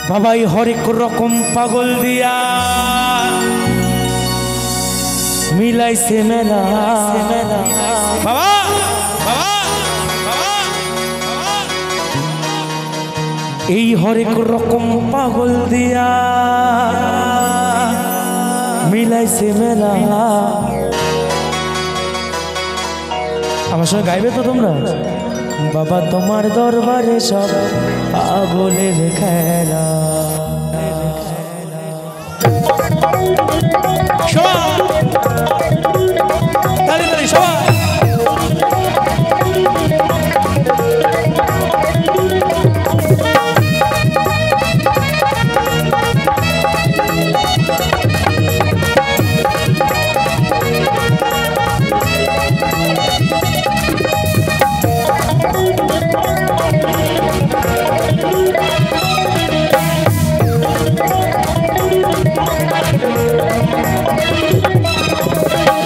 বাবাই হরেক রকম পাগল দিয়া মিলাইছে মেলা বাবা এই হরেক রকম পাগল দিয়া মিলাইছে মেলা। আমার সঙ্গে গাইবে তো তোমরা? বাবা তোমার দরবারে সব পাগলের খেলা।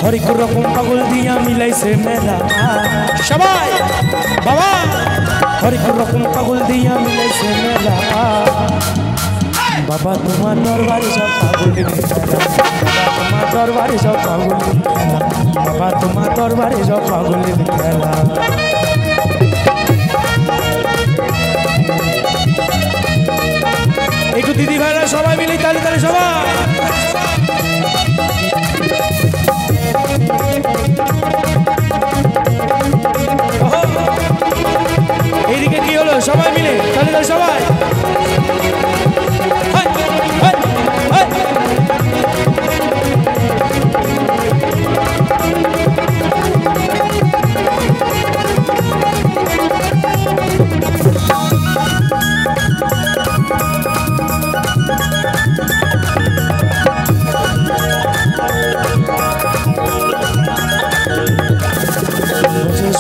হরেক রকম পাগল দিয়া মিলাইছে মেলা সবাই বাবা। হরেক রকম পাগল দিয়া মিলাইছে মেলা। বাবা তোমার দরবারে সব পাগলের খেলা। তোমার দরবারে সব পাগলের খেলা। বাবা তোমার দরবারে সব পাগলের খেলা। একটু দিদি ভাইরা সবাই মিলে তালে তালে সবাই। এইদিকে কি হলো? সবাই মিলে তালে তালে সবাই।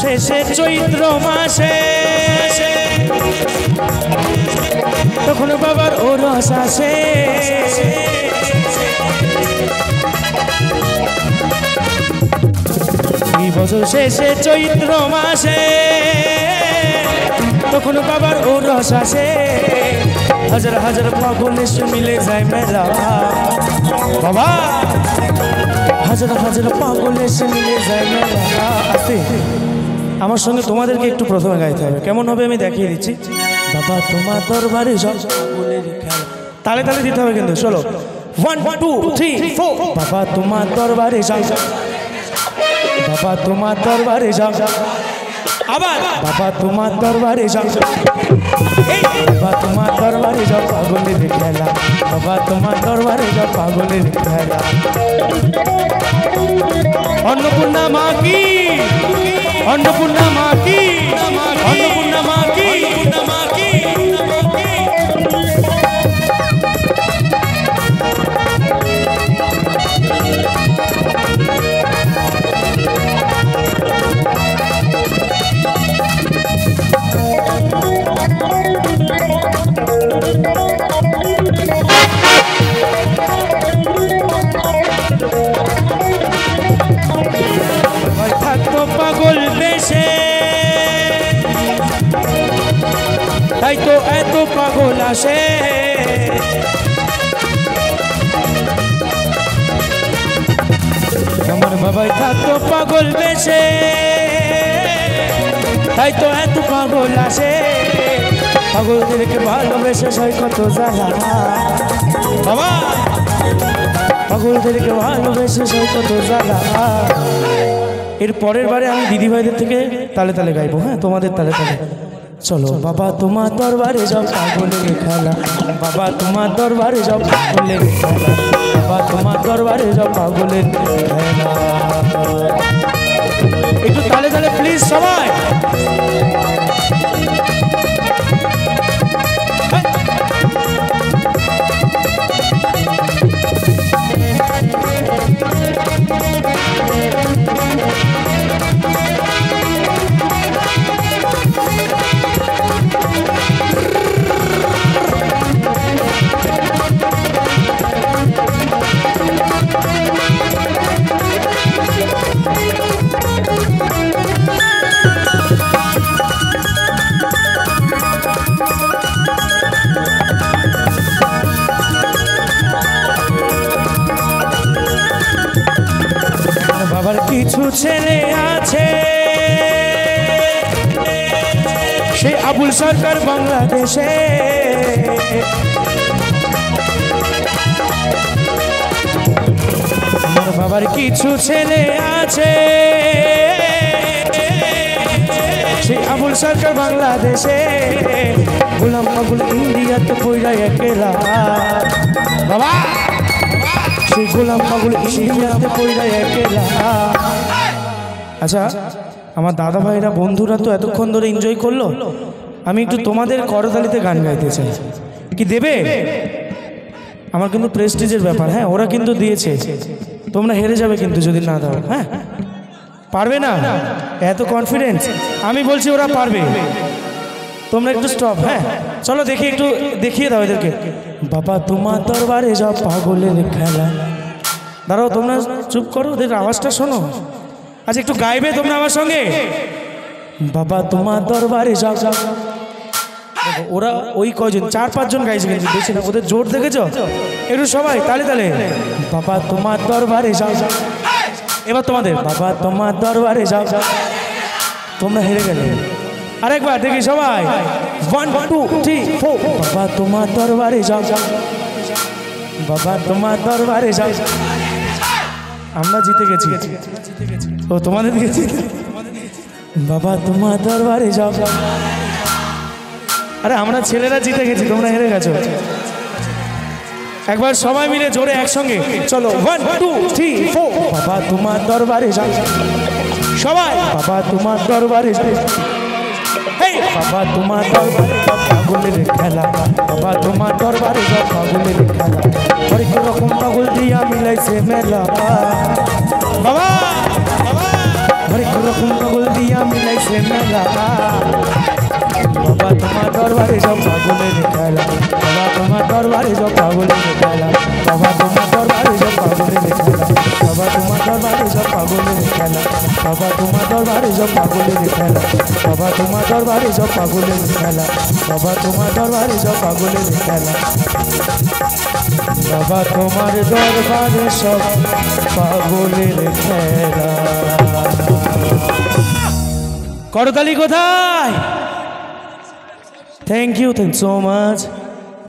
শেষে চৈত্র মাসে তখন বাবার ও রস আসে। এই বছর শেষে চৈত্র মাসে তখন বাবার ও রস আসে। হাজার হাজার পাগল এসে মিলে যায় মেলা বাবা। হাজার হাজার পাগল এসে মিলে যায় মেলা। আসে আমার সঙ্গে তোমাদেরকে একটু প্রথমে গাইতে হবে, কেমন হবে আমি দেখিয়ে দিচ্ছি। বাবা তোমার দরবারে সব পাগলের খেলা। তালে তালে দিতে হবে কিন্তু। চলো 1 2 3 4। বাবা তোমার দরবারে সব। বাবা তোমার দরবারে সব। আবার বাবা তোমার দরবারে সব। বাবা তোমার দরবারে সব পাগলের খেলা। বাবা তোমার দরবারে সব পাগলের খেলা। অন্নপূর্ণা মা কি, অন্নপূর্ণা মা কি, অন্নপূর্ণা মা কি, অন্নপূর্ণা মা কি। থাকতো পাগল বেশে তাই তো এত পাগল আসে। আমার বাবাই থাকতো পাগল বেশে তাই তো এত পাগল আসে। পাগলদেরকে ভালোবেসে সই কত জ্বালা বাবা। পাগলদেরকে ভালোবেসে সই কত জ্বালা। এর পরের বারে আমি দিদি ভাইদের থেকে তালে তালে গাইবো। হ্যাঁ তোমাদের তালে তালে। চলো বাবা তোমার দরবারে সব পাগলের খেলা। বাবা তোমার দরবারে সব পাগলের খেলা। বাবা তোমার দরবারে সব পাগলের খেলা। একটু তালে তালে প্লিজ সবাই। বাবার কিছু ছেলে আছে, সেই আবুল সরকার বাংলাদেশে। আমার বাবার কিছু ছেলে আছে, সেই আবুল সরকার বাংলাদেশে। গোলাম আবুল ইন্ডিয়াতে পইরা একেলা বাবা, সেই গোলাম আবুল ইন্ডিয়াতে পইরা একেলা। আচ্ছা, আমার দাদা ভাইরা বন্ধুরা তো এতক্ষণ ধরে এনজয় করলো, আমি একটু তোমাদের করতালিতে গান গাইতে চাই। কি দেবে? আমার কিন্তু প্রেস্টিজের ব্যাপার। হ্যাঁ, ওরা কিন্তু দিয়েছে, তোমরা হেরে যাবে কিন্তু যদি না দাও। হ্যাঁ, পারবে না? এত কনফিডেন্স? আমি বলছি ওরা পারবে, তোমরা একটু স্টপ। হ্যাঁ, চলো দেখি, একটু দেখিয়ে দাও এদেরকে। বাবা তোমার দরবারে যাও পাগলের খেলা। দাঁড়াও, তোমরা চুপ করো, ওদের আওয়াজটা শোনো। আচ্ছা, একটু গাইবে তোমরা আমার সঙ্গে? বাবা তোমার দরবারে যাও। ওরা ওই কয়জন, 4-5 জন গাইছে কিন্তু, বেশি না। ওদের জোর দেখেছ? একটু সবাই তালে তালে। বাবা তোমার দরবারে যাও। এবার তোমাদের, বাবা তোমার দরবারে যাও। তোমরা হেরে গেলে। আরেকবার দেখি সবাই, 1 2 3 4। বাবা তোমার দরবারে যাও, বাবা তোমার দরবারে যাও। আমরা জিতে গেছি। ও তোমাদের দিয়েছি। বাবা তোমার দরবারে যাও। আরে আমরা ছেলেরা জিতে গেছি, তোমরা হেরে গেছো। একবার সবাই মিলে জোরে একসঙ্গে চলো, 1 2 3 4। বাবা তোমার দরবারে যাও সবাই। বাবা তোমার দরবারে যাও। বাবা তোমার দরবারে যাও পাগলের খেলা। বাবা তোমার দরবারে যাও পাগলের খেলা। হরেক রকম পাগল দিয়া মিলাইছে মেলা। বাবা হরেক রকম পাগল দিয়া মিলাইছে মেলা। বাবা তোমার দরবারে যাও পাগলের খেলা। বাবা তোমার দরবারে যাও পাগলের খেলা। বাবা তোমার দরবারে যাও পাগলের খেলা। বাবা তোমার দরবারে যাও পাগলের খেলা। বাবা তোমার দরবারে যাও পাগলের খেলা। বাবা তোমার দরবারে যাও পাগলের খেলা। বাবা তোমার দরবারে যাও পাগলের খেলা। বাবা তোমার দরবারে সব পাগলের খেলা। করতালি কোথায়? Thank you so much.